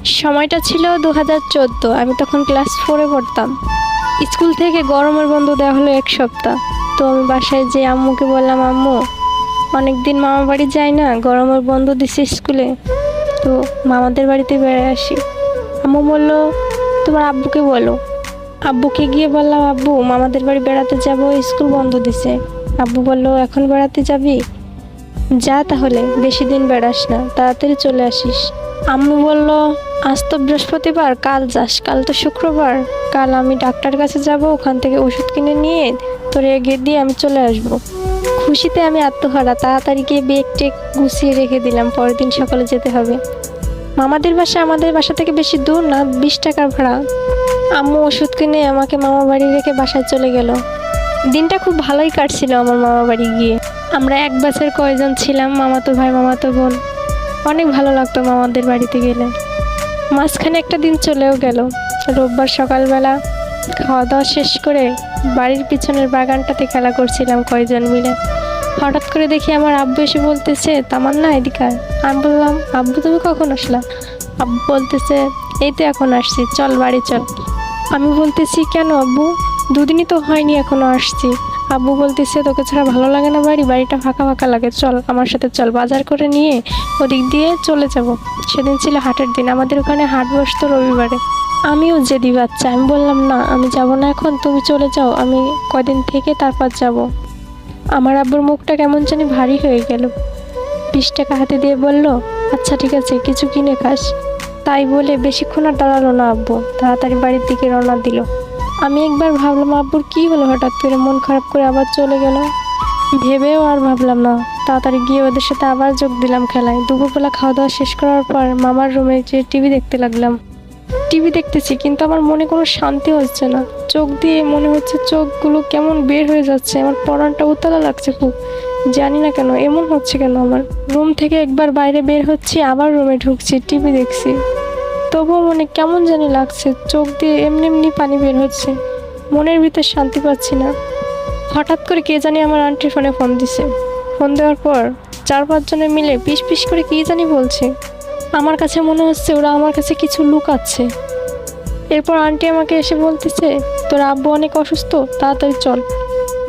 সময়টা ছিল 2014, আমি তখন ক্লাস 4-এ পড়তাম। স্কুল থেকে গরমের বন্ধ দেওয়া হলো 1 সপ্তাহ। তো আমি বাসায় যেয়ে আম্মুকে বললাম, আম্মু অনেকদিন মামা বাড়ি যাই না, গরমের বন্ধ দিছে স্কুলে, তো মামাদের বাড়িতে বেড়ে আসি। আম্মু বললো তোমার আব্বুকে বলো। আব্বুকে গিয়ে বললাম, আব্বু মামাদের বাড়ি বেড়াতে যাব, স্কুল বন্ধ দিছে। আব্বু বললো এখন বেড়াতে যাবি? যা তাহলে, বেশি দিন বেড়াস না, তাড়াতাড়ি চলে আসিস। আম্মু বলল আজ তো বৃহস্পতিবার, কাল যাস, কাল তো শুক্রবার, কাল আমি ডাক্তার কাছে যাব, ওখান থেকে ওষুধ কিনে নিয়ে তোর এগিয়ে দিয়ে আমি চলে আসব। খুশিতে আমি আত্মহারা, তাড়াতাড়ি গিয়ে ব্যাগ টেক গুছিয়ে রেখে দিলাম, পরের দিন সকালে যেতে হবে। মামাদের বাসা আমাদের বাসা থেকে বেশি দূর না, 20 টাকার ভাড়া। আম্মু ওষুধ কিনে আমাকে মামা বাড়ি রেখে বাসায় চলে গেল। দিনটা খুব ভালোই কাটছিল আমার মামা বাড়ি গিয়ে। আমরা এক ব্যাচের কয়জন ছিলাম, মামাতো ভাই মামাতো বোন। অনেক ভালো লাগতো মামাদের বাড়িতে গেলে। মাঝখানে একটা দিন চলেও গেল। রোববার সকালবেলা খাওয়া দাওয়া শেষ করে বাড়ির পিছনের বাগানটাতে খেলা করছিলাম কয়জন মিলে। হঠাৎ করে দেখি আমার আব্বু এসে বলতেছে, তামান্না এদিকে আয়। আমি বললাম, আব্বু তুমি কখন আসলা? আব্বু বলতেছে, এই তো এখন আসছি, চল বাড়ি চল। আমি বলতেছি, কেন আব্বু? 2 দিনই তো হয়নি, এখনো আসছি। আব্বু বলতেছে, তোকে ছাড়া ভালো লাগে না, বাড়িটা ফাঁকা ফাঁকা লাগে, চল আমার সাথে চল, বাজার করে নিয়ে ওদিক দিয়ে চলে যাব। সেদিন ছিল হাটের দিন, আমাদের ওখানে হাট বসতো রবিবারে। আমিও জেদি বাচ্চা, আমি বললাম না আমি যাব না এখন, তুমি চলে যাও, আমি কদিন থেকে তারপর যাব। আমার আব্বুর মুখটা কেমন জানি ভারী হয়ে গেল। 20 টাকা হাতে দিয়ে বলল, আচ্ছা ঠিক আছে, কিছু কিনে খাস। তাই বলে বেশিক্ষণ আর দাঁড়ালো না আব্বু, তাড়াতাড়ি বাড়ির দিকে রওনা দিল। আমি একবার ভাবলাম আব্বুর কি হলো, হঠাৎ করে মন খারাপ করে আবার চলে গেল। ভেবেও আর ভাবলাম না, তাড়াতাড়ি গিয়ে ওদের সাথে আবার যোগ দিলাম খেলায়। দুপুরবেলা খাওয়া দাওয়া শেষ করার পর মামার রুমে যেয়ে টিভি দেখতে লাগলাম। টিভি দেখতেছি কিন্তু আমার মনে কোনো শান্তি হচ্ছে না। চোখ দিয়ে মনে হচ্ছে চোখগুলো কেমন বের হয়ে যাচ্ছে, আমার পরানটা উতলা লাগছে খুব। জানি না কেন এমন হচ্ছে কেন। আমার রুম থেকে একবার বাইরে বের হচ্ছি, আবার রুমে ঢুকছি, টিভি দেখছি, তবুও মনে কেমন জানি লাগছে, চোখ দিয়ে এমনি এমনি পানি বের হচ্ছে, মনের ভিতর শান্তি পাচ্ছি না। হঠাৎ করে কে জানি আমার আন্টির ফোনে ফোন দিছে। ফোন দেওয়ার পর 4-5 জনে মিলে পিস পিস করে কি জানি বলছে। আমার কাছে মনে হচ্ছে ওরা আমার কাছে কিছু লুকাচ্ছে। এরপর আন্টি আমাকে এসে বলতেছে, তোর আব্বু অনেক অসুস্থ, তাড়াতাড়ি চল,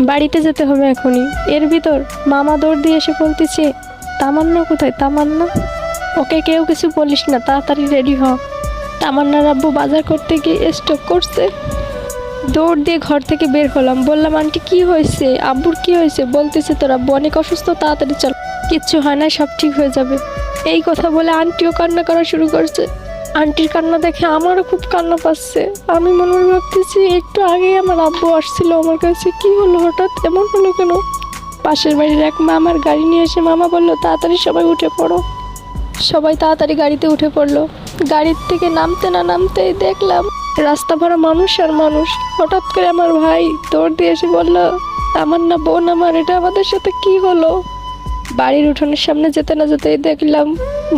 বাড়িতে যেতে হবে এখনই। এর ভিতর মামা দৌড় দিয়ে এসে বলতেছে, তামান্না কোথায়? তামান্না, ওকে কেউ কিছু বলিস না, তাড়াতাড়ি রেডি হ, তামান্নার আব্বু বাজার করতে গিয়ে স্ট্রোক করছে। দৌড় দিয়ে ঘর থেকে বের হলাম। বললাম, আন্টি কি হয়েছে? আব্বুর কি হয়েছে? বলতেছে, তোর আব্বু অনেক অসুস্থ, তাড়াতাড়ি চল, কিচ্ছু হয় না, সব ঠিক হয়ে যাবে। এই কথা বলে আন্টিও কান্না করা শুরু করছে। আন্টির কান্না দেখে আমারও খুব কান্না পাচ্ছে। আমি মনে মনে ভাবতেছি, একটু আগেই আমার আব্বু আসছিল আমার কাছে, কি হলো, হঠাৎ এমন হলো কেন? পাশের বাড়ির এক মামার গাড়ি নিয়ে এসে মামা বললো, তাড়াতাড়ি সবাই উঠে পড়ো। সবাই তাড়াতাড়ি গাড়িতে উঠে পড়লো। গাড়ির থেকে নামতে না নামতেই দেখলাম রাস্তা ভরা মানুষ আর মানুষ। হঠাৎ করে আমার ভাই দৌড় দিয়ে এসে বললো, আমার না বোন, আমার এটা আমাদের সাথে কি হলো? বাড়ির উঠোনের সামনে যেতে না যেতেই দেখলাম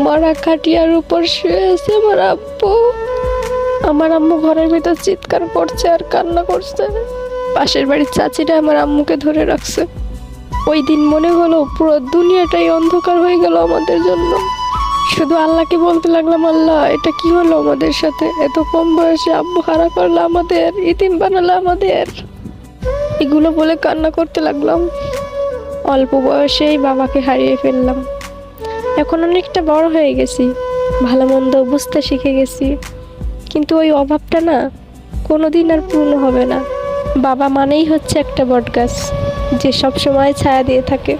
মরা খাটিয়ার উপর শুয়ে আছে আমার আব্বু। আমার আম্মু ঘরের ভিতর চিৎকার করছে আর কান্না করছে। পাশের বাড়ির চাচিরা আমার আম্মুকে ধরে রাখছে। ওই দিন মনে হলো পুরো দুনিয়াটাই অন্ধকার হয়ে গেল আমাদের জন্য। শুধু আল্লাহকে বলতে লাগলাম, আল্লাহ এটা কি হলো আমাদের সাথে? এত কম বয়সে আব্বু হারা করলো আমাদের, ইতিম বানালো আমাদের। এগুলো বলে কান্না করতে লাগলাম। অল্প বয়সেই বাবাকে হারিয়ে ফেললাম। এখন অনেকটা বড় হয়ে গেছি, ভালো মন্দ বুঝতে শিখে গেছি, কিন্তু ওই অভাবটা না কোনোদিন আর পূর্ণ হবে না। বাবা মানেই হচ্ছে একটা বটগাছ, যে সব সময় ছায়া দিয়ে থাকে।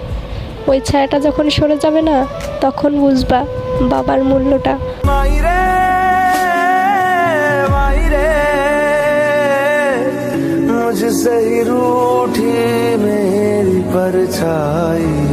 ওই ছায়াটা যখন সরে যাবে না, তখন বুঝবা বাবার মূল্যটা। मुझसे ही रूठी मेरी परछाई।